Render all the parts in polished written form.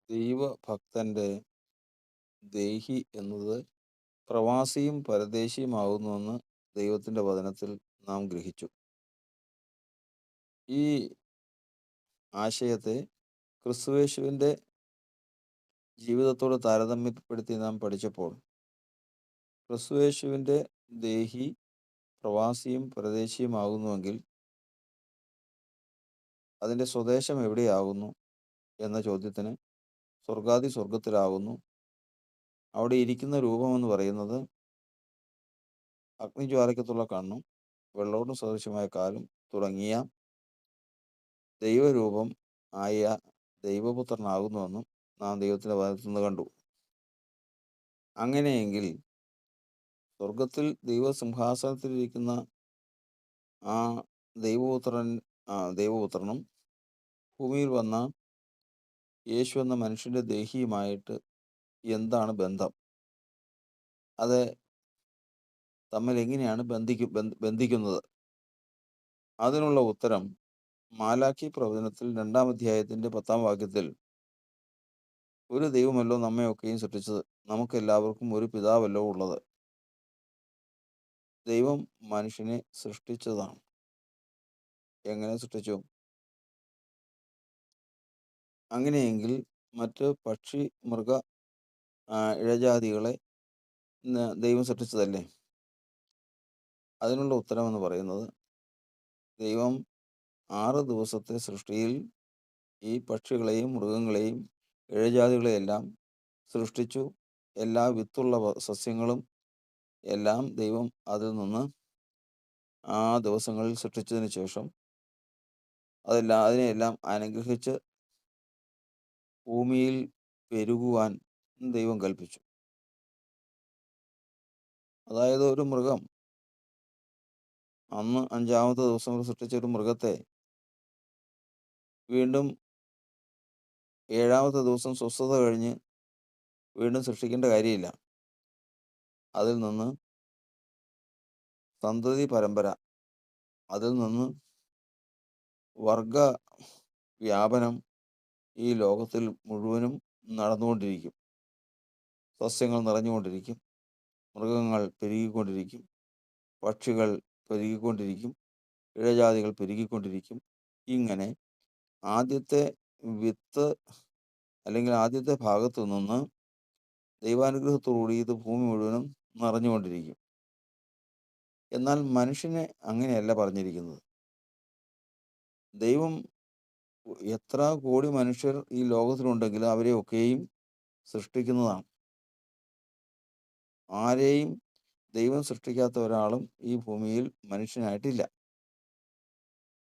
ദൈവഭക്തന്റെ ദേഹി എന്നത് പ്രവാസിയും പരദേശിയുമാകുന്നുവെന്ന് ദൈവത്തിന്റെ വചനത്തിൽ നാം ഗ്രഹിച്ചു. ഈ ആശയത്തെ ക്രിസ്തുയേശുവിന്റെ ജീവിതത്തോട് താരതമ്യപ്പെടുത്തി നാം പഠിച്ചപ്പോൾ ക്രിസ്തുയേശുവിന്റെ ദേഹി പ്രവാസിയും പരദേശിയുമാകുന്നുവെങ്കിൽ അതിൻ്റെ സ്വദേശം എവിടെയാകുന്നു എന്ന ചോദ്യത്തിന് സ്വർഗാദി സ്വർഗത്തിലാകുന്നു. അവിടെ ഇരിക്കുന്ന രൂപമെന്ന് പറയുന്നത് അഗ്നിജ്വാലയ്ക്കത്തുള്ള കണ്ണും വെള്ളോടും സദൃശമായ കാലും തുടങ്ങിയ ദൈവരൂപം ആയ ദൈവപുത്രനാകുന്നുവെന്നും നാം ദൈവത്തിൻ്റെ വചനത്തിൽ നിന്ന് കണ്ടു. അങ്ങനെയെങ്കിൽ സ്വർഗത്തിൽ ദൈവസിംഹാസനത്തിലിരിക്കുന്ന ആ ദൈവപുത്രനും ഭൂമിയിൽ വന്ന യേശു എന്ന മനുഷ്യൻ്റെ ദേഹിയുമായിട്ട് എന്താണ് ബന്ധം? അത് തമ്മിൽ എങ്ങനെയാണ് ബന്ധിക്കുന്നത്? അതിനുള്ള ഉത്തരം മാലാഖി പ്രവചനത്തിൽ 2-ാം അധ്യായത്തിൻ്റെ 10-ാം വാക്യത്തിൽ, ഒരു ദൈവമല്ലോ നമ്മയൊക്കെയും സൃഷ്ടിച്ചത്, നമുക്കെല്ലാവർക്കും ഒരു പിതാവല്ലോ ഉള്ളത്. ദൈവം മനുഷ്യനെ സൃഷ്ടിച്ചതാണ്. എങ്ങനെ സൃഷ്ടിച്ചു? അങ്ങനെയെങ്കിൽ മറ്റ് പക്ഷി മൃഗ ഇഴജാതികളെ ദൈവം സൃഷ്ടിച്ചതല്ലേ? അതിനുള്ള ഉത്തരമെന്ന് പറയുന്നത്, ദൈവം 6 ദിവസത്തെ സൃഷ്ടിയിൽ ഈ പക്ഷികളെയും മൃഗങ്ങളെയും ഇഴജാതികളെയെല്ലാം സൃഷ്ടിച്ചു. എല്ലാ വിത്തുള്ള സസ്യങ്ങളും എല്ലാം ദൈവം അതിൽ നിന്ന് ആ ദിവസങ്ങളിൽ സൃഷ്ടിച്ചതിന് ശേഷം അതിനെയെല്ലാം അനുഗ്രഹിച്ച് ഭൂമിയിൽ പെരുകുവാൻ ദൈവം കൽപ്പിച്ചു. അതായത് ഒരു മൃഗം അന്ന് 5-ാമത്തെ ദിവസം സൃഷ്ടിച്ച ഒരു മൃഗത്തെ വീണ്ടും 7-ാമത്തെ ദിവസം സ്വസ്ഥത കഴിഞ്ഞ് വീണ്ടും സൃഷ്ടിക്കേണ്ട കാര്യമില്ല. അതിൽ നിന്ന് സന്തതി പരമ്പര, അതിൽ നിന്ന് വർഗ വ്യാപനം ഈ ലോകത്തിൽ മുഴുവനും നടന്നുകൊണ്ടിരിക്കും. സസ്യങ്ങൾ നിറഞ്ഞുകൊണ്ടിരിക്കും, മൃഗങ്ങൾ പെരുകിക്കൊണ്ടിരിക്കും, പക്ഷികൾ പെരുകിക്കൊണ്ടിരിക്കും, ഇഴജാതികൾ പെരുകിക്കൊണ്ടിരിക്കും. ഇങ്ങനെ ആദ്യത്തെ വിത്ത് അല്ലെങ്കിൽ ആദ്യത്തെ ഭാഗത്തു നിന്ന് ദൈവാനുഗ്രഹത്തോടുകൂടി ഇത് ഭൂമി മുഴുവനും നിറഞ്ഞുകൊണ്ടിരിക്കും. എന്നാൽ മനുഷ്യനെ അങ്ങനെയല്ല പറഞ്ഞിരിക്കുന്നത്. ദൈവം എത്ര കോടി മനുഷ്യർ ഈ ലോകത്തിലുണ്ടെങ്കിലും അവരെയൊക്കെയും സൃഷ്ടിക്കുന്നതാണ്. ആരെയും ദൈവം സൃഷ്ടിക്കാത്ത ഒരാളും ഈ ഭൂമിയിൽ മനുഷ്യനായിട്ടില്ല.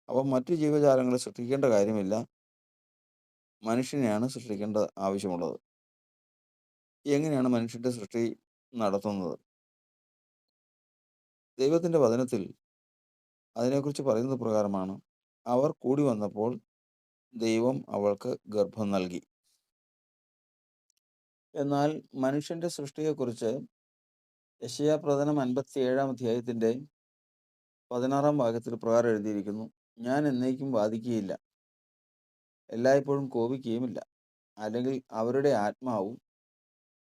അപ്പം മറ്റു ജീവജാലങ്ങളെ സൃഷ്ടിക്കേണ്ട കാര്യമില്ല, മനുഷ്യനെയാണ് സൃഷ്ടിക്കേണ്ട ആവശ്യമുള്ളത്. എങ്ങനെയാണ് മനുഷ്യന്റെ സൃഷ്ടി നടത്തുന്നത്? ദൈവത്തിന്റെ വചനത്തിൽ അതിനെക്കുറിച്ച് പറയുന്നത് പ്രകാരമാണ്, അവർ കൂടി വന്നപ്പോൾ ദൈവം അവൾക്ക് ഗർഭം നൽകി. എന്നാൽ മനുഷ്യന്റെ സൃഷ്ടിയെക്കുറിച്ച് യെശയ്യാപ്രവചനം 57-ാം അധ്യായത്തിൻ്റെ 16-ാം വാക്യത്തിൽ പ്രകാരം എഴുതിയിരിക്കുന്നു, ഞാൻ എന്നേക്കും വാദിക്കുകയില്ല, എല്ലായ്പ്പോഴും കോപിക്കുകയുമില്ല. അല്ലെങ്കിൽ അവരുടെ ആത്മാവും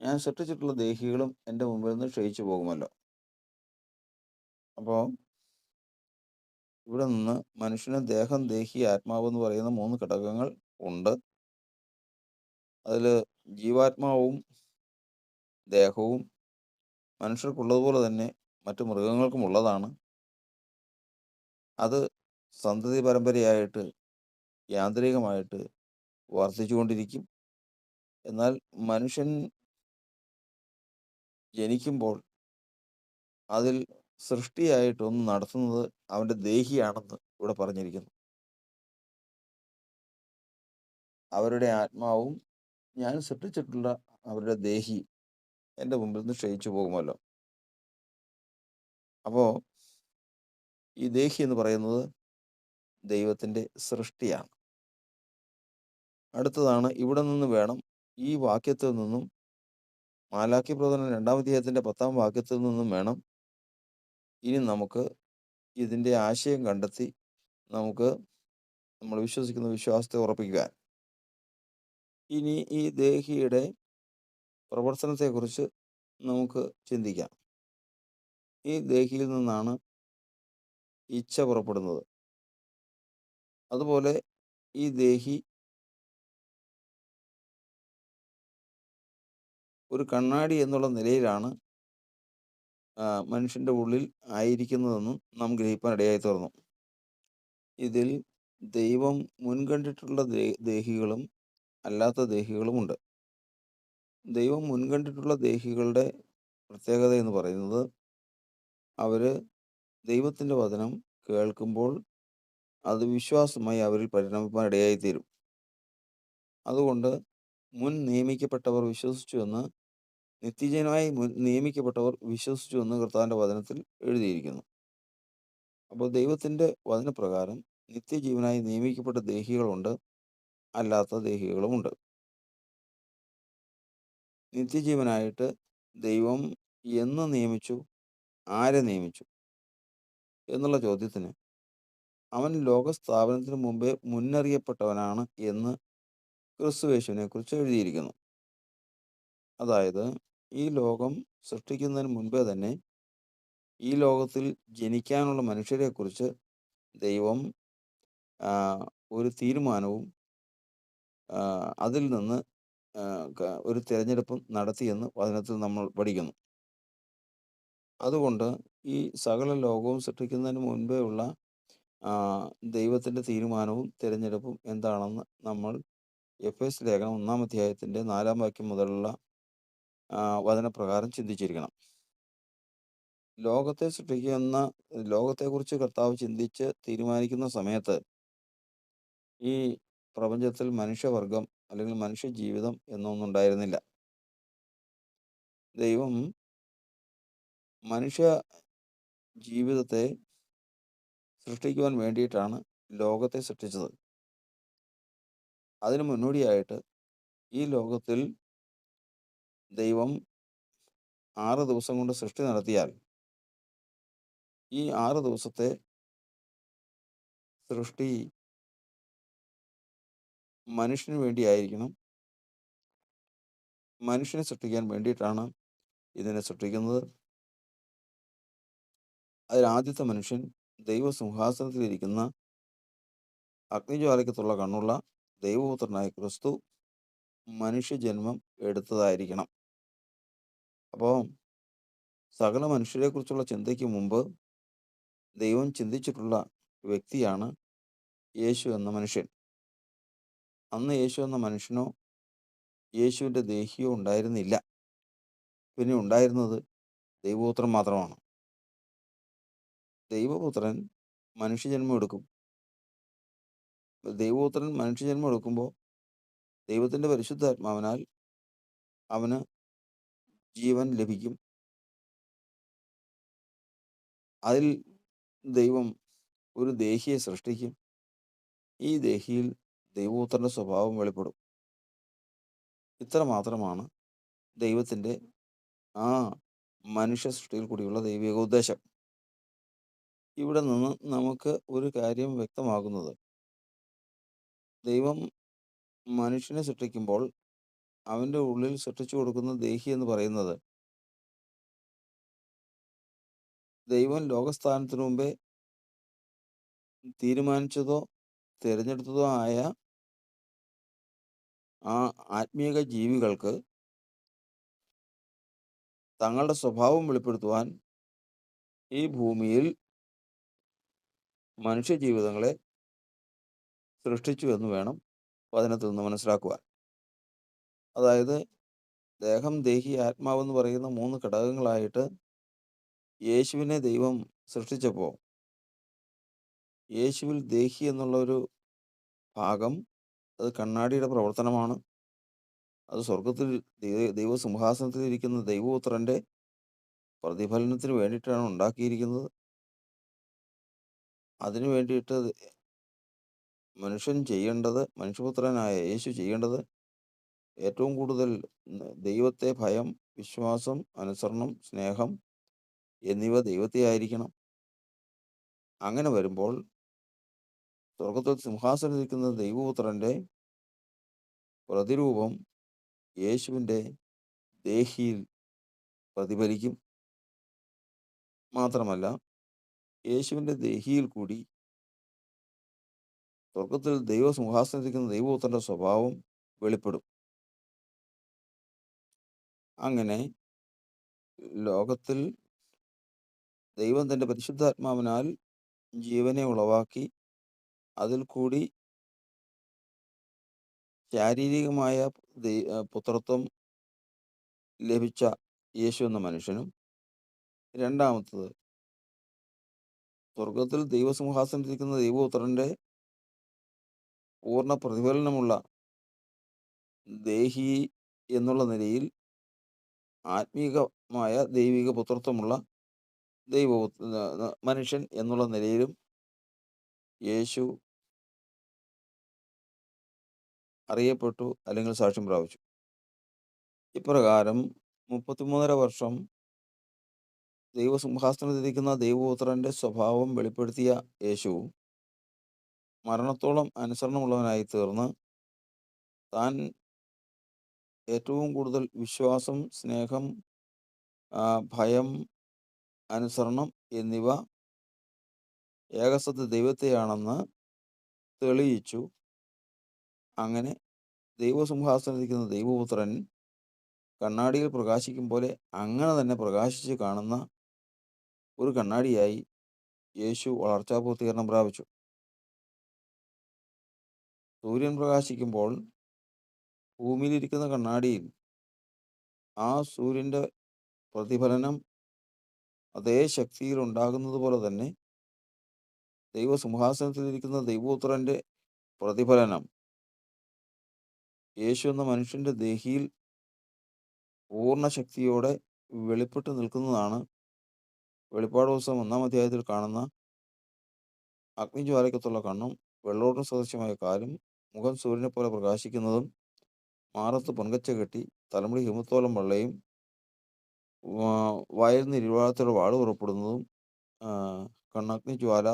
ഞാൻ സൃഷ്ടിച്ചിട്ടുള്ള ദേഹികളും എൻ്റെ മുമ്പിൽ നിന്ന് ക്ഷയിച്ചു പോകുമല്ലോ. അപ്പോൾ ഇവിടെ നിന്ന് മനുഷ്യന് ദേഹം, ദേഹി, ആത്മാവ് എന്ന് പറയുന്ന 3 ഘടകങ്ങൾ ഉണ്ട്. അതിൽ ജീവാത്മാവും ദേഹവും മനുഷ്യർക്കുള്ളതുപോലെ തന്നെ മറ്റു മൃഗങ്ങൾക്കും ഉള്ളതാണ്. അത് സന്തതി പരമ്പരയായിട്ട് യാന്ത്രികമായിട്ട് വർദ്ധിച്ചുകൊണ്ടിരിക്കും. എന്നാൽ മനുഷ്യൻ ജനിക്കുമ്പോൾ അതിൽ സൃഷ്ടിയായിട്ടൊന്ന് നടത്തുന്നത് അവൻ്റെ ദേഹിയാണെന്ന് ഇവിടെ പറഞ്ഞിരിക്കുന്നു. അവരുടെ ആത്മാവും ഞാൻ സൃഷ്ടിച്ചിട്ടുള്ള അവരുടെ ദേഹി എൻ്റെ മുമ്പിൽ നിന്ന് ക്ഷയിച്ചു പോകുമല്ലോ. അപ്പോൾ ഈ ദേഹി എന്ന് പറയുന്നത് ദൈവത്തിൻ്റെ സൃഷ്ടിയാണ്. അടുത്തതാണ്, ഇവിടെ നിന്ന് വേണം ഈ വാക്യത്തിൽ നിന്നും, മാലാഖി പ്രവചനം 2-ാം അധ്യായത്തിൻ്റെ 10-ാം വാക്യത്തിൽ നിന്നും വേണം ഇനി നമുക്ക് ഇതിൻ്റെ ആശയം കണ്ടെത്തി നമുക്ക് നമ്മൾ വിശ്വസിക്കുന്ന വിശ്വാസത്തെ ഉറപ്പിക്കാൻ. ഇനി ഈ ദേഹിയുടെ പ്രവർത്തനത്തെക്കുറിച്ച് നമുക്ക് ചിന്തിക്കാം. ഈ ദേഹിയിൽ നിന്നാണ് ഇച്ഛ പുറപ്പെടുന്നത്. അതുപോലെ ഈ ദേഹി ഒരു കണ്ണാടി എന്നുള്ള നിലയിലാണ് മനുഷ്യൻ്റെ ഉള്ളിൽ ആയിരിക്കുന്നതെന്നും നാം ഗ്രഹിപ്പാൻ ഇടയായിത്തീർന്നു. ഇതിൽ ദൈവം മുൻകണ്ടിട്ടുള്ള ദേഹികളും അല്ലാത്ത ദേഹികളുമുണ്ട്. ദൈവം മുൻകണ്ടിട്ടുള്ള ദേഹികളുടെ പ്രത്യേകത എന്ന് പറയുന്നത്, അവർ ദൈവത്തിൻ്റെ വചനം കേൾക്കുമ്പോൾ അത് വിശ്വാസമായി അവരിൽ പരിണമിപ്പാൻ ഇടയായിത്തീരും. അതുകൊണ്ട് മുൻ നിയമിക്കപ്പെട്ടവർ വിശ്വസിച്ചു എന്ന്, നിത്യജീവനായി നിയമിക്കപ്പെട്ടവർ വിശ്വസിച്ചു എന്ന് കർത്താവിൻ്റെ വചനത്തിൽ എഴുതിയിരിക്കുന്നു. അപ്പോൾ ദൈവത്തിൻ്റെ വചനപ്രകാരം നിത്യജീവനായി നിയമിക്കപ്പെട്ട ദേഹികളുണ്ട്, അല്ലാത്ത ദേഹികളുമുണ്ട്. നിത്യജീവനായിട്ട് ദൈവം എന്ന് നിയമിച്ചു, ആരെ നിയമിച്ചു എന്നുള്ള ചോദ്യത്തിന്, അവൻ ലോകസ്ഥാപനത്തിന് മുമ്പേ മുന്നറിയപ്പെട്ടവനാണ് എന്ന് ക്രിസ്തുയേശുവിനെ കുറിച്ച് എഴുതിയിരിക്കുന്നു. അതായത് ഈ ലോകം സൃഷ്ടിക്കുന്നതിന് മുൻപേ തന്നെ ഈ ലോകത്തിൽ ജനിക്കാനുള്ള മനുഷ്യരെക്കുറിച്ച് ദൈവം ഒരു തീരുമാനവും അതിൽ നിന്ന് ഒരു തിരഞ്ഞെടുപ്പും നടത്തിയെന്ന് വചനത്തിൽ നമ്മൾ പഠിക്കുന്നു. അതുകൊണ്ട് ഈ സകല ലോകവും സൃഷ്ടിക്കുന്നതിന് മുൻപേ ഉള്ള ദൈവത്തിൻ്റെ തീരുമാനവും തിരഞ്ഞെടുപ്പും എന്താണെന്ന് നമ്മൾ എഫേസ്യ ലേഖനം 1-ാം അധ്യായത്തിൻ്റെ 4-ാം വാക്യം മുതലുള്ള വചനപ്രകാരം ചിന്തിച്ചിരിക്കണം. ലോകത്തെക്കുറിച്ച് കർത്താവ് ചിന്തിച്ച് തീരുമാനിക്കുന്ന സമയത്ത് ഈ പ്രപഞ്ചത്തിൽ മനുഷ്യവർഗം അല്ലെങ്കിൽ മനുഷ്യ ജീവിതം എന്നൊന്നും ഉണ്ടായിരുന്നില്ല. ദൈവം മനുഷ്യ ജീവിതത്തെ സൃഷ്ടിക്കുവാൻ വേണ്ടിയിട്ടാണ് ലോകത്തെ സൃഷ്ടിച്ചത്. അതിന് മുന്നോടിയായിട്ട് ഈ ലോകത്തിൽ ദൈവം 6 ദിവസം കൊണ്ട് സൃഷ്ടി നടത്തിയാൽ, ഈ 6 ദിവസത്തെ സൃഷ്ടി മനുഷ്യന് വേണ്ടിയായിരിക്കണം. മനുഷ്യനെ സൃഷ്ടിക്കാൻ വേണ്ടിയിട്ടാണ് ഇതിനെ സൃഷ്ടിക്കുന്നത്. അതിൽ ആദ്യത്തെ മനുഷ്യൻ ദൈവസിംഹാസനത്തിലിരിക്കുന്ന അഗ്നിജ്വാലയ്ക്കത്തുള്ള കണ്ണുള്ള ദൈവപുത്രനായ ക്രിസ്തു മനുഷ്യജന്മം എടുത്തതായിരിക്കണം. അപ്പോൾ സകല മനുഷ്യരെക്കുറിച്ചുള്ള ചിന്തയ്ക്ക് മുമ്പ് ദൈവം ചിന്തിച്ചിട്ടുള്ള വ്യക്തിയാണ് യേശു എന്ന മനുഷ്യൻ. അന്ന് യേശു എന്ന മനുഷ്യനോ യേശുവിൻ്റെ ദേഹിയോ ഉണ്ടായിരുന്നില്ല. പിന്നെ ഉണ്ടായിരുന്നത് ദൈവപുത്രൻ മാത്രമാണ്. ദൈവപുത്രൻ മനുഷ്യജന്മം എടുക്കും. ദൈവപുത്രൻ മനുഷ്യജന്മം എടുക്കുമ്പോൾ ദൈവത്തിൻ്റെ പരിശുദ്ധാത്മാവിനാൽ അവന് ജീവൻ ലഭിക്കും. അതിൽ ദൈവം ഒരു ദേഹിയെ സൃഷ്ടിക്കും. ഈ ദേഹിയിൽ ദൈവപുത്രൻ്റെ സ്വഭാവം വെളിപ്പെടും. ഇത്ര മാത്രമാണ് ദൈവത്തിൻ്റെ ആ മനുഷ്യ സൃഷ്ടിയിൽ കൂടിയുള്ള ദൈവിക ഉദ്ദേശം. ഇവിടെ നിന്ന് നമുക്ക് ഒരു കാര്യം വ്യക്തമാകുന്നത്, ദൈവം മനുഷ്യനെ സൃഷ്ടിക്കുമ്പോൾ അവൻ്റെ ഉള്ളിൽ സൃഷ്ടിച്ചു കൊടുക്കുന്ന ദേഹി എന്ന് പറയുന്നത്, ദൈവം ലോകസ്ഥാനത്തിനു മുമ്പേ തീരുമാനിച്ചതോ തിരഞ്ഞെടുത്തതോ ആയ ആ ആത്മീക ജീവികൾക്ക് തങ്ങളുടെ സ്വഭാവം വെളിപ്പെടുത്തുവാൻ ഈ ഭൂമിയിൽ മനുഷ്യജീവിതങ്ങളെ സൃഷ്ടിച്ചു എന്ന് വേണം വചനത്തിൽ നിന്ന് മനസ്സിലാക്കുവാൻ. അതായത് ദേഹം, ദേഹി, ആത്മാവെന്ന് പറയുന്ന 3 ഘടകങ്ങളായിട്ട് യേശുവിനെ ദൈവം സൃഷ്ടിച്ചപ്പോൾ, യേശുവിൽ ദേഹി എന്നുള്ള ഒരു ഭാഗം, അത് കണ്ണാടിയുടെ പ്രവർത്തനമാണ്. അത് സ്വർഗത്തിൽ ദൈവസിംഹാസനത്തിലിരിക്കുന്ന ദൈവപുത്രൻ്റെ പ്രതിഫലനത്തിന് വേണ്ടിയിട്ടാണ് ഉണ്ടാക്കിയിരിക്കുന്നത്. അതിനു വേണ്ടിയിട്ട് മനുഷ്യപുത്രനായ യേശു ചെയ്യേണ്ടത് ഏറ്റവും കൂടുതൽ ദൈവത്തെ ഭയം, വിശ്വാസം, അനുസരണം, സ്നേഹം എന്നിവ ദൈവത്തെ ആയിരിക്കണം. അങ്ങനെ വരുമ്പോൾ സ്വർഗത്തിൽ സിംഹാസനത്തിലിരിക്കുന്ന ദൈവപുത്രൻ്റെ പ്രതിരൂപം യേശുവിൻ്റെ ദേഹിയിൽ പ്രതിഫലിക്കും. മാത്രമല്ല, യേശുവിൻ്റെ ദേഹിയിൽ കൂടി സ്വർഗത്തിൽ ദൈവസിംഹാസനത്തിരിക്കുന്ന ദൈവപുത്രൻ്റെ സ്വഭാവം വെളിപ്പെടും. അങ്ങനെ ലോകത്തിൽ ദൈവം തൻ്റെ പരിശുദ്ധാത്മാവിനാൽ ജീവനെ ഉളവാക്കി അതിൽ കൂടി ശാരീരികമായ പുത്രത്വം ലഭിച്ച യേശു എന്ന മനുഷ്യനും, രണ്ടാമത്തത് സ്വർഗത്തിൽ ദൈവസിംഹാസനത്തിരിക്കുന്ന ദൈവപുത്രൻ്റെ പൂർണ്ണ പ്രതിഫലനമുള്ള ദേഹി എന്നുള്ള നിലയിൽ ആത്മീകമായ ദൈവിക പുത്രത്വമുള്ള മനുഷ്യൻ എന്നുള്ള നിലയിലും യേശു അറിയപ്പെട്ടു, അല്ലെങ്കിൽ സാക്ഷ്യം പ്രാപിച്ചു. ഇപ്രകാരം 33.5 വർഷം ദൈവസിംഹാസനത്തിരിക്കുന്ന ദൈവപുത്രൻ്റെ സ്വഭാവം വെളിപ്പെടുത്തിയ യേശു മരണത്തോളം അനുസരണമുള്ളവനായി തീർന്ന് താൻ ഏറ്റവും കൂടുതൽ വിശ്വാസം, സ്നേഹം, ഭയം, അനുസരണം എന്നിവ ഏകസത്യ ദൈവത്തെയാണെന്ന് തെളിയിച്ചു. അങ്ങനെ ദൈവസിംഹാസനത്തിരിക്കുന്ന ദൈവപുത്രൻ കണ്ണാടിയിൽ പ്രകാശിക്കും പോലെ അങ്ങനെ തന്നെ പ്രകാശിച്ച് കാണുന്ന ഒരു കണ്ണാടിയായി യേശു വളർച്ചാപൂർത്തീകരണം പ്രാപിച്ചു. സൂര്യൻ പ്രകാശിക്കുമ്പോൾ ഭൂമിയിലിരിക്കുന്ന കണ്ണാടിയിൽ ആ സൂര്യൻ്റെ പ്രതിഫലനം അതേ ശക്തിയിൽ ഉണ്ടാകുന്നത് പോലെ തന്നെ ദൈവസിംഹാസനത്തിലിരിക്കുന്ന ദൈവപുത്രൻ്റെ പ്രതിഫലനം യേശു എന്ന മനുഷ്യൻ്റെ ദേഹിയിൽ പൂർണ്ണ ശക്തിയോടെ വെളിപ്പെട്ട് നിൽക്കുന്നതാണ് വെളിപ്പാട് പുസ്തകം 1-ാം അധ്യായത്തിൽ കാണുന്ന അഗ്നിജ്വാലയ്ക്കത്തുള്ള കണ്ണും വെള്ളോടിന് സദൃശ്യമായ കാലും മുഖം സൂര്യനെ പോലെ പ്രകാശിക്കുന്നതും മാറത്ത് പൊൻകച്ച കെട്ടി തലമുടി ഹിമത്തോളം വെള്ളയും വായിൽ നിന്ന് ഇരുവാഴത്തോടെ വാള് പുറപ്പെടുന്നതും കണ്ണഗ്നിജ്വാല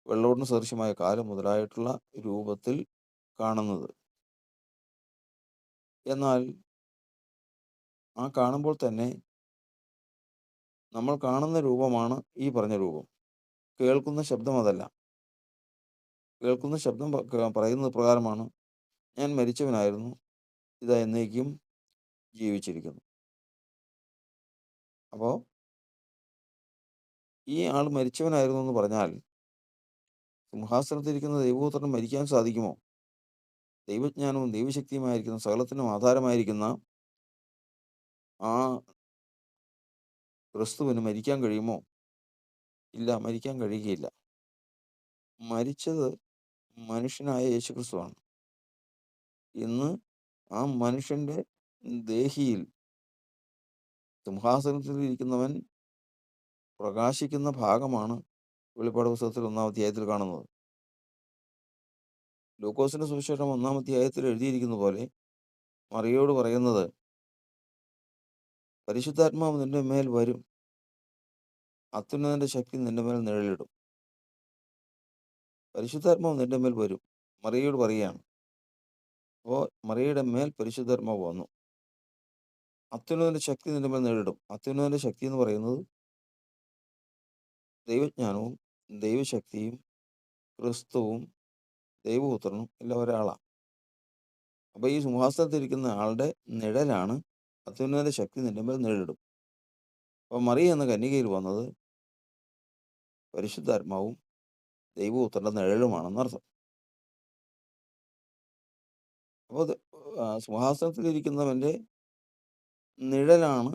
വെള്ളോടിന് സദൃശ്യമായ കാലം മുതലായിട്ടുള്ള രൂപത്തിൽ കാണുന്നത്. എന്നാൽ ആ കാണുമ്പോൾ തന്നെ നമ്മൾ കാണുന്ന രൂപമാണ് ഈ പറഞ്ഞ രൂപം. കേൾക്കുന്ന ശബ്ദം അതല്ല. കേൾക്കുന്ന ശബ്ദം പറയുന്നത് പ്രകാരമാണ്, ഞാൻ മരിച്ചവനായിരുന്നു, ഇതാ എന്നേക്കും ജീവിച്ചിരിക്കുന്നു. അപ്പോൾ ഈ ആൾ മരിച്ചവനായിരുന്നു എന്ന് പറഞ്ഞാൽ സിംഹാസനത്തിരിക്കുന്ന ദൈവപുത്രന് മരിക്കാൻ സാധിക്കുമോ? ദൈവജ്ഞാനവും ദൈവശക്തിയുമായിരിക്കുന്ന സകലത്തിനും ആധാരമായിരിക്കുന്ന ആ ക്രിസ്തുവിന് മരിക്കാൻ കഴിയുമോ? ഇല്ല, മരിക്കാൻ കഴിയുകയില്ല. മരിച്ചത് മനുഷ്യനായ യേശു ക്രിസ്തുവാണ്. ഇന്ന് ആ മനുഷ്യൻ്റെ ദേഹിയിൽ സിംഹാസനത്തിൽ ഇരിക്കുന്നവൻ പ്രകാശിക്കുന്ന ഭാഗമാണ് വെളിപ്പാട് പുസ്തകത്തിൽ 1-ാം അധ്യായത്തിൽ കാണുന്നത്. ലൂക്കോസിന്റെ സുവിശേഷം 1-ാം അധ്യായത്തിൽ എഴുതിയിരിക്കുന്ന പോലെ മറിയോട് പറയുന്നത്, പരിശുദ്ധാത്മാവ് നിന്റെ മേൽ വരും, അത്യുന്നതന്റെ ശക്തി നിന്റെ മേൽ നിഴലിടും. പരിശുദ്ധാത്മാവ് നിന്റെ മേൽ വരും, മറിയോട് പറയുകയാണ്. അപ്പോൾ മറിയയുടെ മേൽ പരിശുദ്ധാത്മാവ് വന്നു. അത്യുന്നതന്റെ ശക്തി നിന്റെ മേൽ നിഴലിടും. അത്യുന്നതന്റെ ശക്തി എന്ന് പറയുന്നത് ദൈവജ്ഞാനവും ദൈവശക്തിയും ക്രിസ്തുവും ദൈവപുത്രനും എല്ലാം ഒരാളാണ്. അപ്പോൾ ഈ സിംഹാസനത്തിരിക്കുന്ന ആളുടെ നിഴലാണ് അത്യുന്നതന്റെ ശക്തി നിന്റെ മേൽ നിഴലിടും. അപ്പോൾ മറിയ എന്ന കന്യകയിൽ വന്നത് പരിശുദ്ധാത്മാവും ദൈവപുത്രന്റെ നിഴലുമാണെന്നർത്ഥം. അപ്പോൾ സിംഹാസനത്തിലിരിക്കുന്നവന്റെ നിഴലാണ്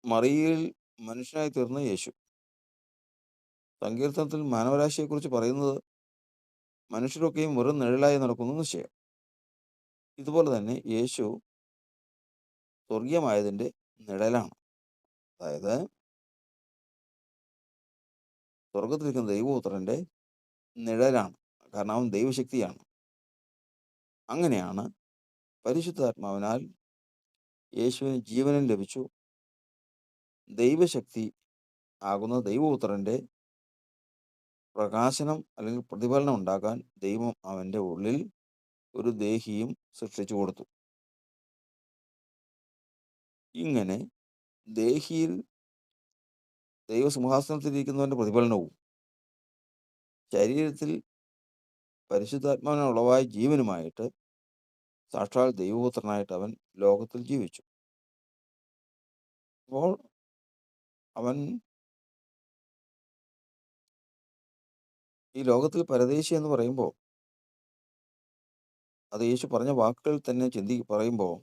മറിയയിൽ മനുഷ്യനായി തീർന്ന യേശു. സങ്കീർത്തനത്തിൽ മാനവരാശിയെക്കുറിച്ച് പറയുന്നത്, മനുഷ്യരൊക്കെയും വെറും നിഴലായി നടക്കുന്നു നിശ്ചയം. ഇതുപോലെ തന്നെ യേശു സ്വർഗീയമായതിൻ്റെ നിഴലാണ്. അതായത് സ്വർഗത്തിലിരിക്കുന്ന ദൈവപുത്രൻ്റെ നിഴലാണ്. കാരണം അവൻ ദൈവശക്തിയാണ്. അങ്ങനെയാണ് പരിശുദ്ധാത്മാവിനാൽ യേശുവിന് ജീവനും ലഭിച്ചു. ദൈവശക്തി ആകുന്ന ദൈവപുത്രൻ്റെ പ്രകാശനം അല്ലെങ്കിൽ പ്രതിഫലനം ഉണ്ടാക്കാൻ ദൈവം അവൻ്റെ ഉള്ളിൽ ഒരു ദേഹിയും സൃഷ്ടിച്ചു കൊടുത്തു. ഇങ്ങനെ ദേഹിയിൽ ദൈവസിംഹാസനത്തിലിരിക്കുന്നവന്റെ പ്രതിഫലനവും ശരീരത്തിൽ പരിശുദ്ധാത്മാവിനാൽ ഉളവായ ജീവനുമായിട്ട് സാക്ഷാൽ ദൈവപുത്രനായിട്ട് അവൻ ലോകത്തിൽ ജീവിച്ചു. അപ്പോൾ അവൻ ഈ ലോകത്തിൽ പരദേശി എന്ന് പറയുമ്പോൾ, അത് യേശു പറഞ്ഞ വാക്കുകൾ തന്നെ പറയുമ്പോൾ,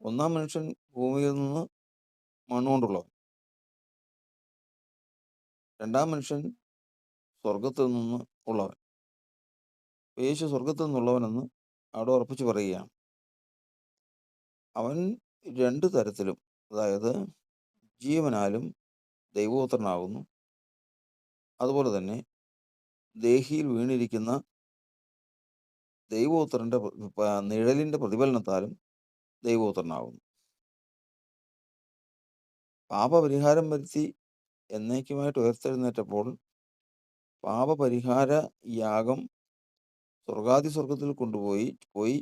ഒന്നാം മനുഷ്യൻ ഭൂമിയിൽ നിന്ന് മണ്ണുകൊണ്ടുള്ളവൻ, രണ്ടാം മനുഷ്യൻ സ്വർഗത്തിൽ നിന്ന് ഉള്ളവൻ. യേശു സ്വർഗത്തിൽ നിന്നുള്ളവനെന്ന് അവിടെ ഉറപ്പിച്ച് പറയുകയാണ്. അവൻ രണ്ട് തരത്തിലും, അതായത് ജീവനാലും ദൈവപുത്രനാകുന്നു, അതുപോലെ തന്നെ ദേഹിയിൽ വീണിരിക്കുന്ന ദൈവപുത്രന്റെ നിഴലിന്റെ പ്രതിഫലനത്താലും ദൈവപുത്രനാകുന്നു. പാപപരിഹാരം വരുത്തി എന്നേക്കുമായിട്ട് ഉയർത്തെഴുന്നേറ്റപ്പോൾ പാപപരിഹാര യാഗം സ്വർഗത്തിൽ പോയി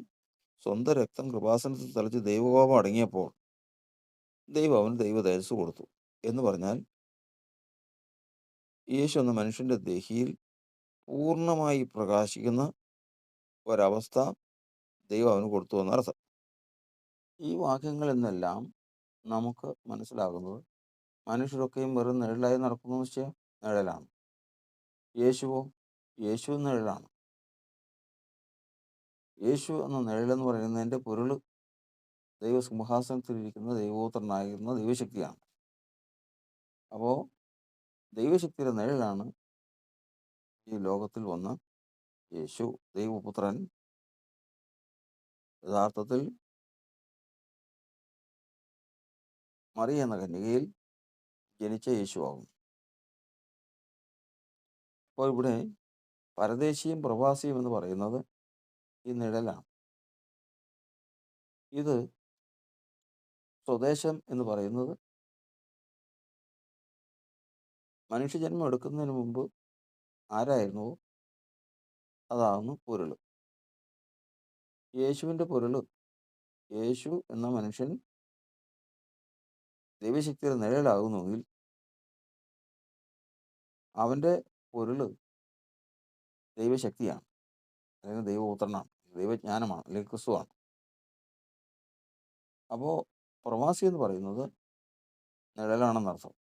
സ്വന്തം രക്തം കൃപാസനത്തിൽ തളിച്ച് ദൈവകോപം അടങ്ങിയപ്പോൾ ദൈവം അവന് ദൈവ തേജസ് കൊടുത്തു. എന്ന് പറഞ്ഞാൽ യേശു എന്ന മനുഷ്യന്റെ ദേഹിയിൽ പൂർണ്ണമായി പ്രകാശിക്കുന്ന ഒരവസ്ഥ ദൈവം അവന് കൊടുത്തു എന്നർത്ഥം. ഈ വാക്യങ്ങളിൽ നിന്നെല്ലാം നമുക്ക് മനസ്സിലാകുന്നത് മനുഷ്യരൊക്കെയും വെറും നിഴലായി നടക്കുന്നു വെച്ചാൽ നിഴലാണ്. യേശു നിഴലാണ്. യേശു എന്ന നിഴലെന്ന് പറയുന്നതിൻ്റെ പൊരുൾ ദൈവസിംഹാസനത്തിലിരിക്കുന്ന ദൈവപുത്രനായിരുന്ന ദൈവശക്തിയാണ്. അപ്പോൾ ദൈവശക്തിയുടെ നിഴലാണ് ഈ ലോകത്തിൽ വന്ന യേശു. ദൈവപുത്രൻ യഥാർത്ഥത്തിൽ മറിയ എന്ന കന്യകയിൽ ജനിച്ച യേശുവാകും. അപ്പോൾ ഇവിടെ പരദേശിയും പ്രവാസിയും എന്ന് പറയുന്നത് ഈ നിഴലാണ്. ഇത് സ്വദേശം എന്ന് പറയുന്നത് മനുഷ്യജന്മം എടുക്കുന്നതിന് മുമ്പ് ആരായിരുന്നുവോ അതാകുന്നു പൊരുൾ. യേശുവിൻ്റെ പൊരുൾ, യേശു എന്ന മനുഷ്യൻ ദൈവശക്തിയുടെ നിഴലാകുന്നുവെങ്കിൽ അവൻ്റെ പൊരുൾ ദൈവശക്തിയാണ്, അല്ലെങ്കിൽ ദൈവപുത്രനാണ്, ദൈവജ്ഞാനമാണ്, അല്ലെങ്കിൽ ക്രിസ്തുവാണ്. അപ്പോൾ പ്രവാസി എന്ന് പറയുന്നത് നിഴലാണെന്നർത്ഥം.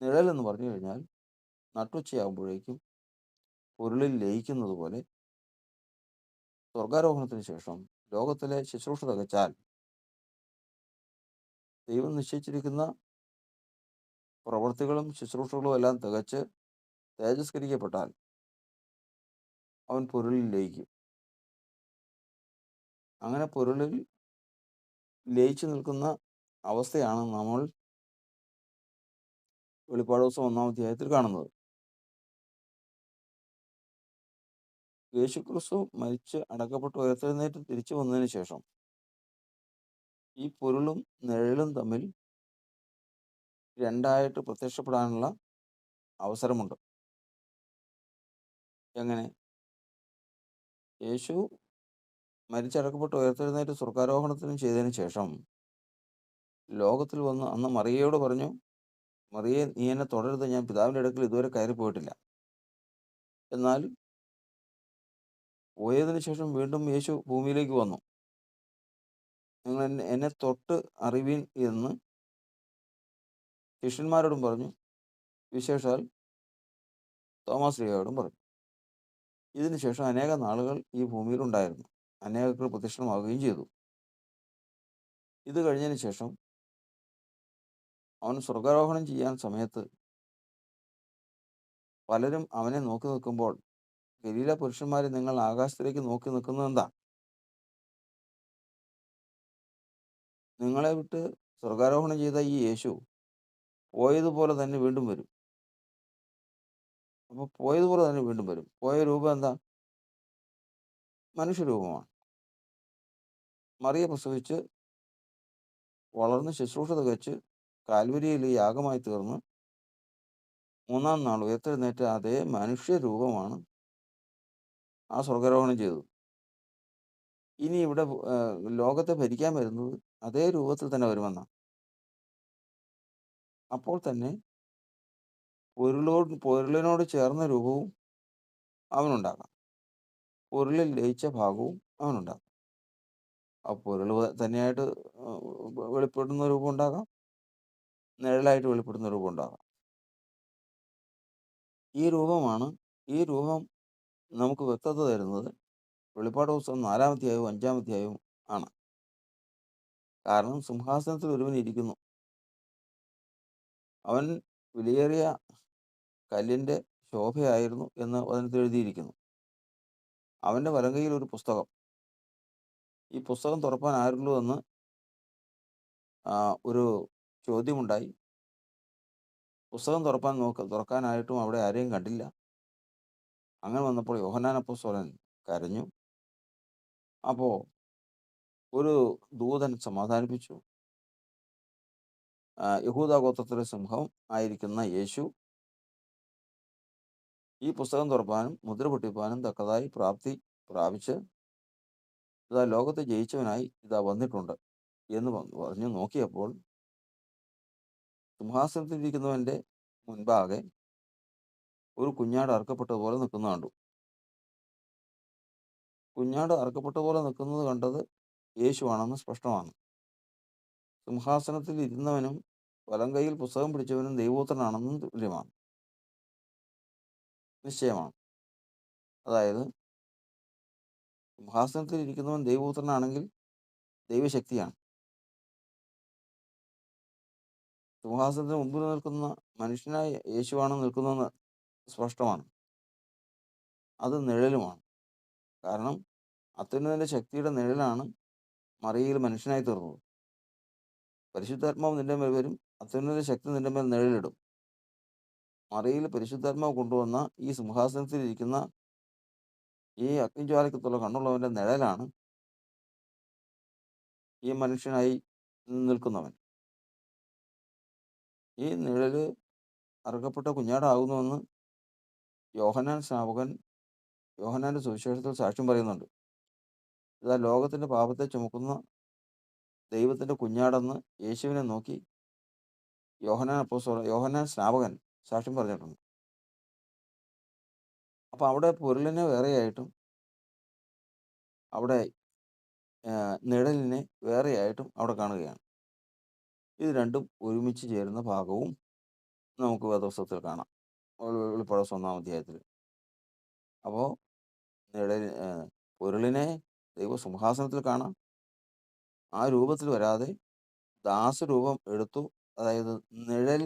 നിഴൽ എന്ന് പറഞ്ഞു കഴിഞ്ഞാൽ നട്ടുച്ചയാകുമ്പോഴേക്കും പൊരുളിൽ ലയിക്കുന്നത് പോലെ സ്വർഗാരോഹണത്തിന് ശേഷം ലോകത്തിലെ ശുശ്രൂഷ തികച്ചാൽ, ദൈവം നിശ്ചയിച്ചിരിക്കുന്ന പ്രവൃത്തികളും ശുശ്രൂഷകളും എല്ലാം തികച്ച് തേജസ്കരിക്കപ്പെട്ടാൽ അവൻ പൊരുളിൽ ലയിക്കും. അങ്ങനെ പൊരുളിൽ ലയിച്ചു നിൽക്കുന്ന അവസ്ഥയാണ് നമ്മൾ വെളിപ്പാട് ദിവസം 1-ാം അധ്യായത്തിൽ കാണുന്നത്. യേശുക്രിസ്തു മരിച്ച് അടക്കപ്പെട്ട് ഉയർത്തെഴുന്നേറ്റ് തിരിച്ചു വന്നതിന് ശേഷം ഈ പൊരുളും നിഴലും തമ്മിൽ രണ്ടായിട്ട് പ്രത്യക്ഷപ്പെടാനുള്ള അവസരമുണ്ട്. എങ്ങനെ? യേശു മരിച്ചടക്കപ്പെട്ട് ഉയർത്തെഴുന്നേറ്റ് സ്വർഗാരോഹണത്തിനും ചെയ്തതിന് ശേഷം ലോകത്തിൽ വന്ന് അന്ന് മറിയയോട് പറഞ്ഞു, മറിയെ, നീ എന്നെ തുടരുത്, ഞാൻ പിതാവിൻ്റെ അടുക്കൽ ഇതുവരെ കയറി പോയിട്ടില്ല. എന്നാൽ പോയതിനു ശേഷം വീണ്ടും യേശു ഭൂമിയിലേക്ക് വന്നു. നിങ്ങൾ എന്നെ തൊട്ട് അറിവീൻ എന്ന് ശിഷ്യന്മാരോടും പറഞ്ഞു, വിശേഷാൽ തോമാസ് ലീഹയോടും പറഞ്ഞു. ഇതിനുശേഷം അനേക നാളുകൾ ഈ ഭൂമിയിൽ ഉണ്ടായിരുന്നു, അനേകർക്ക് പ്രത്യക്ഷമാവുകയും ചെയ്തു. ഇത് കഴിഞ്ഞതിന് ശേഷം അവൻ സ്വർഗാരോഹണം ചെയ്യാൻ സമയത്ത് പലരും അവനെ നോക്കി നിൽക്കുമ്പോൾ, ഗലീല പുരുഷന്മാരെ, നിങ്ങൾ ആകാശത്തിലേക്ക് നോക്കി നിൽക്കുന്നത് എന്താ? നിങ്ങളെ വിട്ട് സ്വർഗാരോഹണം ചെയ്ത ഈ യേശു പോയതുപോലെ തന്നെ വീണ്ടും വരും. അപ്പോൾ പോയതുപോലെ തന്നെ വീണ്ടും വരും. പോയ രൂപം എന്താ? മനുഷ്യരൂപമാണ്. മറിയ പ്രസവിച്ച് വളർന്ന് ശുശ്രൂഷ തികച്ച് കാൽവരിയിൽ യാഗമായി തീർന്ന് 3-ാം നാൾ ഉയർത്തെഴുന്നേറ്റ അതേ മനുഷ്യരൂപമാണ് ആ സ്വർഗ്ഗാരോഹണം ചെയ്തു. ഇനി ഇവിടെ ലോകത്തെ ഭരിക്കാൻ വരുന്നത് അതേ രൂപത്തിൽ തന്നെ വരുമെന്നാണ്. അപ്പോൾ തന്നെ പൊരുളിനോട് ചേർന്ന രൂപവും അവനുണ്ടാകാം. പൊരുളിൽ ലയിച്ച ഭാഗവും അവനുണ്ടാകാം. ആ പൊരുൾ തന്നെയായിട്ട് വെളിപ്പെടുന്ന രൂപം ഉണ്ടാകാം. നിഴലായിട്ട് വെളിപ്പെടുന്ന രൂപം ഉണ്ടാകാം. ഈ രൂപം നമുക്ക് വ്യക്തത തരുന്നത് വെളിപ്പാട് പുസ്തകം 4-ാം അധ്യായവും 5-ാം അധ്യായവും ആണ്. കാരണം സിംഹാസനത്തിൽ ഒരുവൻ ഇരിക്കുന്നു. അവൻ വിലയേറിയ കല്ലിൻ്റെ ശോഭയായിരുന്നു എന്ന് അതിനകത്ത് എഴുതിയിരിക്കുന്നു. അവൻ്റെ വലങ്കയ്യിൽ ഒരു പുസ്തകം. ഈ പുസ്തകം തുറപ്പാൻ ആരുള്ളൂ എന്ന് ഒരു ചോദ്യമുണ്ടായി. പുസ്തകം തുറക്കാനായിട്ടും അവിടെ ആരെയും കണ്ടില്ല. അങ്ങനെ വന്നപ്പോൾ യോഹന്നാൻ അപ്പോസ്തലൻ കരഞ്ഞു. അപ്പോൾ ഒരു ദൂതൻ സമാധാനിപ്പിച്ചു. യഹൂദാ ഗോത്രത്തിലെ സിംഹം ആയിരിക്കുന്ന യേശു ഈ പുസ്തകം തുറപ്പാനും മുദ്ര പൊട്ടിപ്പാനും തക്കതായി പ്രാപ്തി പ്രാപിച്ച് ഇതാ ലോകത്തെ ജയിച്ചവനായി ഇതാ വന്നിട്ടുണ്ട് എന്ന് പറഞ്ഞു നോക്കിയപ്പോൾ സിംഹാസനത്തിലിരിക്കുന്നവൻ്റെ മുൻപാകെ ഒരു കുഞ്ഞാട് അറുക്കപ്പെട്ടതുപോലെ നിൽക്കുന്നത് കണ്ടു. കുഞ്ഞാട് അറുക്കപ്പെട്ട പോലെ നിൽക്കുന്നത് കണ്ടത് യേശുവാണെന്ന് സ്പഷ്ടമാണ്. സിംഹാസനത്തിൽ ഇരുന്നവനും വലങ്കയ്യിൽ പുസ്തകം പിടിച്ചവനും ദൈവപുത്രനാണെന്നും തുല്യമാണ്, നിശ്ചയമാണ്. അതായത് സിംഹാസനത്തിൽ ഇരിക്കുന്നവൻ ദൈവപുത്രനാണെങ്കിൽ ദൈവശക്തിയാണ്. സിംഹാസനത്തിന് മുമ്പിൽ നിൽക്കുന്ന മനുഷ്യനായ യേശുവാണ് നിൽക്കുന്നതെന്ന് സ്പഷ്ടമാണ്. അത് നിഴലുമാണ്. കാരണം അത്യുന്നതൻ്റെ ശക്തിയുടെ നിഴലാണ് മറിയയിൽ മനുഷ്യനായി തീർന്നത്. പരിശുദ്ധാത്മാവ് നിന്റെ മേൽ വരും, അത്യുന്നത ശക്തി നിന്റെ മേൽ നിഴലിടും. മറിയയിൽ പരിശുദ്ധാത്മാവ് കൊണ്ടുവന്ന ഈ സിംഹാസനത്തിൽ ഇരിക്കുന്ന ഈ അഗ്നിജ്വാലയ്ക്കത്തുള്ള കണ്ണുള്ളവൻ്റെ നിഴലാണ് ഈ മനുഷ്യനായി നിൽക്കുന്നവൻ. ഈ നിഴല് അറുക്കപ്പെട്ട കുഞ്ഞാടാകുന്നുവെന്ന് യോഹന്നാൻ സ്നാപകൻ യോഹന്നാൻ്റെ സുവിശേഷത്തിൽ സാക്ഷ്യം പറയുന്നുണ്ട്. ഇതാ ലോകത്തിൻ്റെ പാപത്തെ ചുമക്കുന്ന ദൈവത്തിൻ്റെ കുഞ്ഞാടെന്ന് യേശുവിനെ നോക്കി യോഹന്നാൻ സ്നാപകൻ സാക്ഷ്യം പറഞ്ഞിട്ടുണ്ട്. അപ്പോൾ അവിടെ പൊരുളിനെ വേറെയായിട്ടും അവിടെ നിഴലിനെ വേറെയായിട്ടും അവിടെ കാണുകയാണ്. ഇത് രണ്ടും ഒരുമിച്ച് ചേരുന്ന ഭാഗവും നമുക്ക് വേദപുസ്തകത്തിൽ കാണാം, വെളിപ്പാട് 1-ാം അധ്യായത്തിൽ. അപ്പോൾ പൊരുളിനെ ദൈവസിംഹാസനത്തിൽ കാണാം. ആ രൂപത്തിൽ വരാതെ ദാസരൂപം എടുത്തു, അതായത് നിഴൽ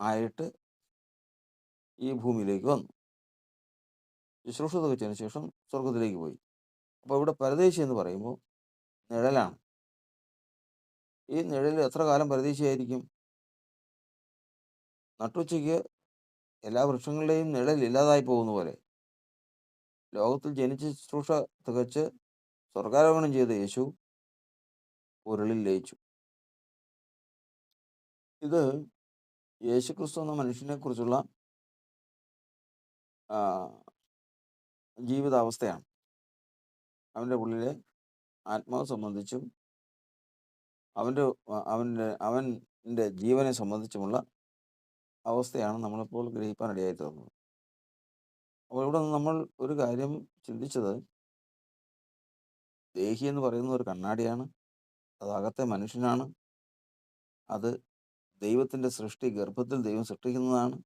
ആയിട്ട് ഈ ഭൂമിയിലേക്ക് വന്നു. ശുശ്രൂഷ തികച്ചതിന് ശേഷം സ്വർഗത്തിലേക്ക് പോയി. അപ്പോൾ ഇവിടെ പരദേശി എന്ന് പറയുമ്പോൾ നിഴലാണ്. ഈ നിഴൽ എത്ര കാലം പരദേശിയായിരിക്കും? നട്ടുച്ചയ്ക്ക് എല്ലാ വൃക്ഷങ്ങളുടെയും നിഴൽ ഇല്ലാതായി പോകുന്ന പോലെ ലോകത്തിൽ ജനിച്ച് ശുശ്രൂഷ തികച്ച് സ്വർഗാരോഹണം ചെയ്ത യേശു പൊരുളിൽ ലയിച്ചു. ഇത് യേശുക്രിസ്തു എന്ന മനുഷ്യനെക്കുറിച്ചുള്ള ജീവിതാവസ്ഥയാണ്. അവൻ്റെ ഉള്ളിലെ ആത്മാവ് സംബന്ധിച്ചും അവൻ്റെ ജീവനെ സംബന്ധിച്ചുമുള്ള അവസ്ഥയാണ് നമ്മളിപ്പോൾ ഗ്രഹിക്കാനിടയായി തീർന്നത്. അപ്പോൾ ഇവിടെ നമ്മൾ ഒരു കാര്യം ചിന്തിച്ചത്, ദേഹി എന്ന് പറയുന്ന ഒരു കണ്ണാടിയാണ്. അത് അകത്തെ മനുഷ്യനാണ്. അത് ദൈവത്തിൻ്റെ സൃഷ്ടി, ഗർഭത്തിൽ ദൈവം സൃഷ്ടിക്കുന്നതാണ്.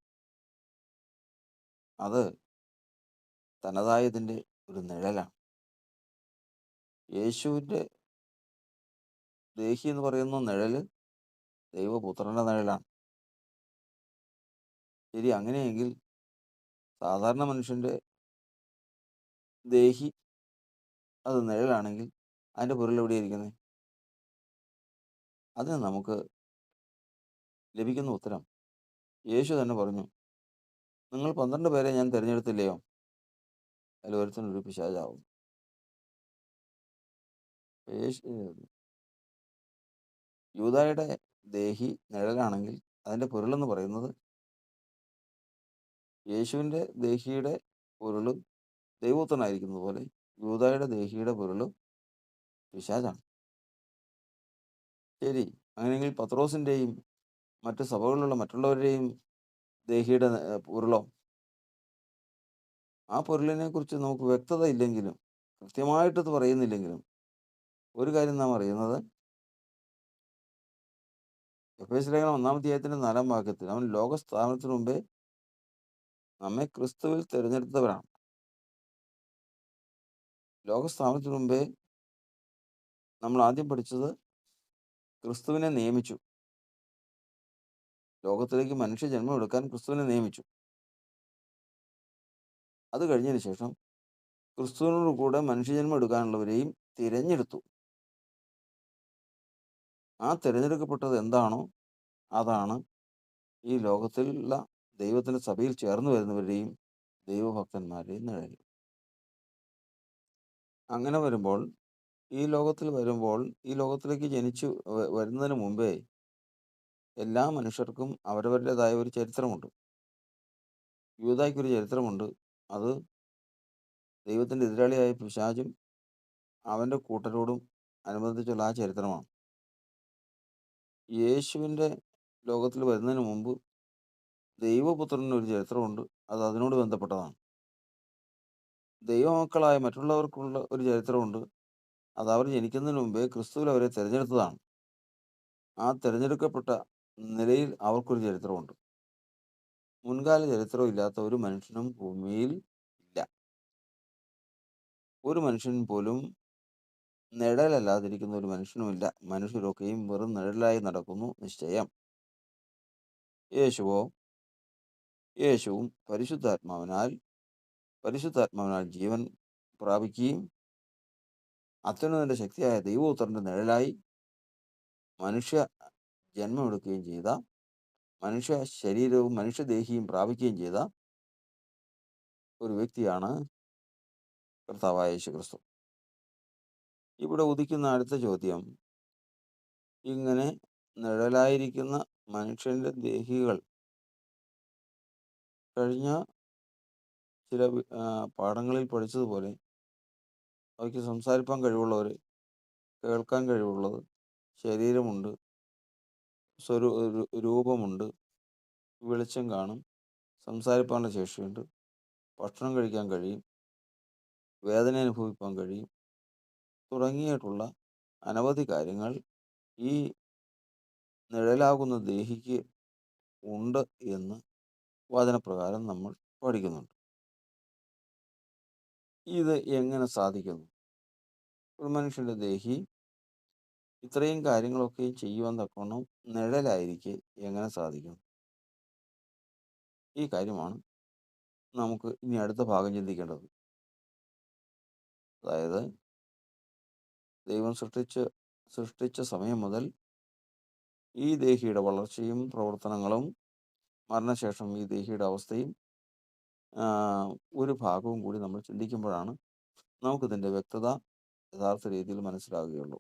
അത് തനതായതിൻ്റെ ഒരു നിഴലാണ്. യേശുവിൻ്റെ ദേഹി എന്ന് പറയുന്ന നിഴല് ദൈവപുത്രൻ്റെ നിഴലാണ്. ശരി, അങ്ങനെയെങ്കിൽ സാധാരണ മനുഷ്യൻ്റെ ദേഹി അത് നിഴലാണെങ്കിൽ അതിൻ്റെ പൊരുൾ എവിടെയായിരിക്കുന്നത്? അതിന് നമുക്ക് ലഭിക്കുന്ന ഉത്തരം യേശു തന്നെ പറഞ്ഞു, നിങ്ങൾ 12 പേരെ ഞാൻ തിരഞ്ഞെടുത്തില്ലയോ? അതിൽ ഒരുത്തനൊരു പിശാചാവും. യൂദായുടെ ദേഹി നിഴലാണെങ്കിൽ അതിൻ്റെ പൊരുളെന്ന് പറയുന്നത് യേശുവിൻ്റെ ദേഹിയുടെ പൊരുൾ ദൈവപുത്രനായിരിക്കുന്നത് പോലെ യൂദായുടെ ദേഹിയുടെ പൊരുള് പിശാചാണ്. ശരി, അങ്ങനെയെങ്കിൽ പത്രോസിൻ്റെയും മറ്റ് സഭകളിലുള്ള മറ്റുള്ളവരുടെയും ദേഹിയുടെ പൊരുളോ? ആ പൊരുളിനെക്കുറിച്ച് നമുക്ക് വ്യക്തത ഇല്ലെങ്കിലും, കൃത്യമായിട്ടത് പറയുന്നില്ലെങ്കിലും, ഒരു കാര്യം നാം അറിയുന്നത്, എഫേസ്യ ലേഖനം 1-ാം അധ്യായത്തിന്റെ 4-ാം വാക്യത്തിൽ അവൻ ലോകസ്ഥാപനത്തിനു മുമ്പേ നമ്മെ ക്രിസ്തുവിൽ തിരഞ്ഞെടുത്തവരാണ്. ലോകസ്ഥാപനത്തിനു മുമ്പേ നമ്മൾ ആദ്യം പഠിച്ചത് ക്രിസ്തുവിനെ നിയമിച്ചു. ലോകത്തിലേക്ക് മനുഷ്യ ജന്മം എടുക്കാൻ ക്രിസ്തുവിനെ നിയമിച്ചു. അത് കഴിഞ്ഞതിന് ശേഷം ക്രിസ്തുവിനോട് കൂടെ മനുഷ്യജന്മം എടുക്കാനുള്ളവരെയും തിരഞ്ഞെടുത്തു. ആ തിരഞ്ഞെടുക്കപ്പെട്ടത് എന്താണോ അതാണ് ഈ ലോകത്തിലുള്ള ദൈവത്തിൻ്റെ സഭയിൽ ചേർന്ന് വരുന്നവരുടെയും ദൈവഭക്തന്മാരുടെയും നിഴൽ. അങ്ങനെ വരുമ്പോൾ ഈ ലോകത്തിലേക്ക് ജനിച്ചു വരുന്നതിന് മുമ്പേ എല്ലാ മനുഷ്യർക്കും അവരവരുടേതായ ഒരു ചരിത്രമുണ്ട്. യൂദായ്ക്കൊരു ചരിത്രമുണ്ട്. അത് ദൈവത്തിൻ്റെ എതിരാളിയായ പിശാചും അവൻ്റെ കൂട്ടരോടും അനുബന്ധിച്ചുള്ള ആ ചരിത്രമാണ്. യേശുവിൻ്റെ ലോകത്തിൽ വരുന്നതിന് മുമ്പ് ദൈവപുത്രന് ഒരു ചരിത്രമുണ്ട്. അത് അതിനോട് ബന്ധപ്പെട്ടതാണ്. ദൈവമക്കളായ മറ്റുള്ളവർക്കുള്ള ഒരു ചരിത്രമുണ്ട്. അത് അവർ ജനിക്കുന്നതിന് മുമ്പേ ക്രിസ്തുവിൽ അവരെ തിരഞ്ഞെടുത്തതാണ്. ആ തിരഞ്ഞെടുക്കപ്പെട്ട നിലയിൽ അവർക്കൊരു ചരിത്രമുണ്ട്. മുൻകാല ചരിത്രം ഇല്ലാത്ത ഒരു മനുഷ്യനും ഭൂമിയിൽ ഇല്ല. ഒരു മനുഷ്യൻ പോലും നിഴലല്ലാതിരിക്കുന്ന ഒരു മനുഷ്യനുമില്ല. മനുഷ്യരൊക്കെയും വെറും നിഴലായി നടക്കുന്നു നിശ്ചയം. യേശുവും പരിശുദ്ധാത്മാവിനാൽ ജീവൻ പ്രാപിക്കുകയും അത്യുന്നതന്റെ ശക്തിയായ ദൈവപുത്രന്റെ നിഴലായി മനുഷ്യ ജന്മമെടുക്കുകയും ചെയ്ത, മനുഷ്യ ശരീരവും മനുഷ്യദേഹിയും പ്രാപിക്കുകയും ചെയ്ത ഒരു വ്യക്തിയാണ് കർത്താവായ യേശു ക്രിസ്തു. ഇവിടെ ഉദിക്കുന്ന അടുത്ത ചോദ്യം, ഇങ്ങനെ നിഴലായിരിക്കുന്ന മനുഷ്യന്റെ ദേഹികൾ കഴിഞ്ഞ ചില പാഠങ്ങളിൽ പഠിച്ചതുപോലെ അവയ്ക്ക് സംസാരിപ്പാൻ കഴിവുള്ളവർ, കേൾക്കാൻ കഴിവുള്ളത്, ശരീരമുണ്ട്, രൂപമുണ്ട്, വെളിച്ചം കാണും, സംസാരിപ്പാനുള്ള ശേഷിയുണ്ട്, ഭക്ഷണം കഴിക്കാൻ കഴിയും, വേദന അനുഭവിക്കാൻ കഴിയും തുടങ്ങിയിട്ടുള്ള അനവധി കാര്യങ്ങൾ ഈ നിഴലാകുന്ന ദേഹിക്ക് ഉണ്ട് എന്ന് വചനപ്രകാരം നമ്മൾ പഠിക്കുന്നുണ്ട്. ഇത് എങ്ങനെ സാധിക്കുന്നു? ഒരു മനുഷ്യൻ്റെ ദേഹി ഇത്രയും കാര്യങ്ങളൊക്കെ ചെയ്യുവാൻ തക്കവണ്ണം നിഴലായിരിക്കെ എങ്ങനെ സാധിക്കും? ഈ കാര്യമാണ് നമുക്ക് ഇനി അടുത്ത ഭാഗം ചിന്തിക്കേണ്ടത്. അതായത്, ദൈവം സൃഷ്ടിച്ച സമയം മുതൽ ഈ ദേഹിയുടെ വളർച്ചയും പ്രവർത്തനങ്ങളും മരണശേഷം ഈ ദേഹിയുടെ അവസ്ഥയും ഒരു ഭാഗവും കൂടി നമ്മൾ ചിന്തിക്കുമ്പോഴാണ് നമുക്കിതിൻ്റെ വ്യക്തത യഥാർത്ഥ രീതിയിൽ മനസ്സിലാവുകയുള്ളൂ.